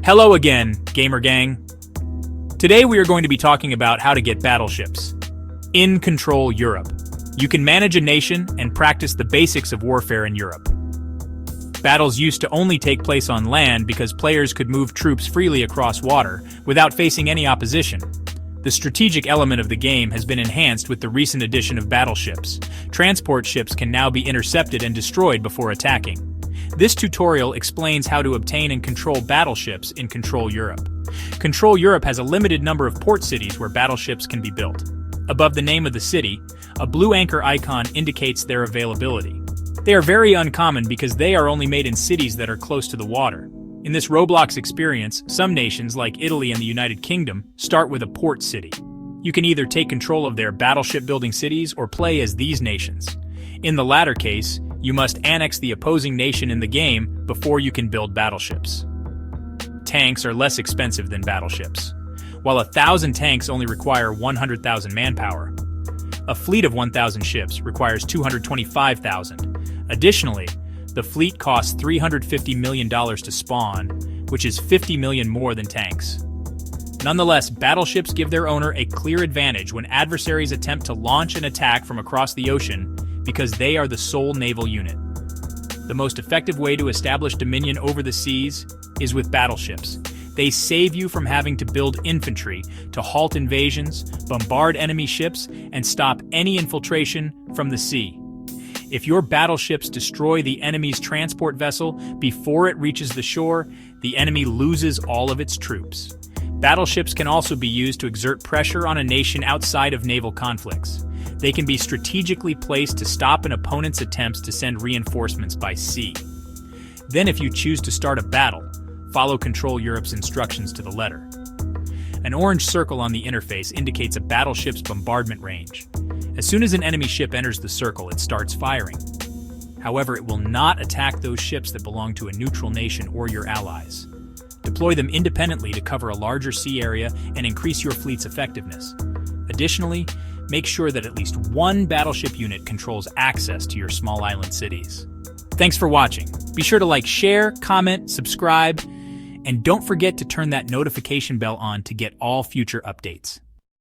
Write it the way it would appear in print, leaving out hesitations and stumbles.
Hello again, Gamer Gang. Today we are going to be talking about how to get battleships in Control Europe. You can manage a nation and practice the basics of warfare in Europe. Battles used to only take place on land because players could move troops freely across water without facing any opposition. The strategic element of the game has been enhanced with the recent addition of battleships. Transport ships can now be intercepted and destroyed before attacking. This tutorial explains how to obtain and control battleships in Control Europe. Control Europe has a limited number of port cities where battleships can be built. Above the name of the city, a blue anchor icon indicates their availability. They are very uncommon because they are only made in cities that are close to the water. In this Roblox experience, some nations like Italy and the United Kingdom start with a port city. You can either take control of their battleship building cities or play as these nations. In the latter case, you must annex the opposing nation in the game before you can build battleships. Tanks are less expensive than battleships. While 1,000 tanks only require 100,000 manpower, a fleet of 1,000 ships requires 225,000. Additionally, the fleet costs $350 million to spawn, which is 50 million more than tanks. Nonetheless, battleships give their owner a clear advantage when adversaries attempt to launch an attack from across the ocean because they are the sole naval unit. The most effective way to establish dominion over the seas is with battleships. They save you from having to build infantry to halt invasions, bombard enemy ships, and stop any infiltration from the sea. If your battleships destroy the enemy's transport vessel before it reaches the shore, the enemy loses all of its troops. Battleships can also be used to exert pressure on a nation outside of naval conflicts. They can be strategically placed to stop an opponent's attempts to send reinforcements by sea. Then, if you choose to start a battle, follow Control Europe's instructions to the letter. An orange circle on the interface indicates a battleship's bombardment range. As soon as an enemy ship enters the circle, it starts firing. However, it will not attack those ships that belong to a neutral nation or your allies. Deploy them independently to cover a larger sea area and increase your fleet's effectiveness. Additionally, make sure that at least one battleship unit controls access to your small island cities. Thanks for watching. Be sure to like, share, comment, subscribe, and don't forget to turn that notification bell on to get all future updates.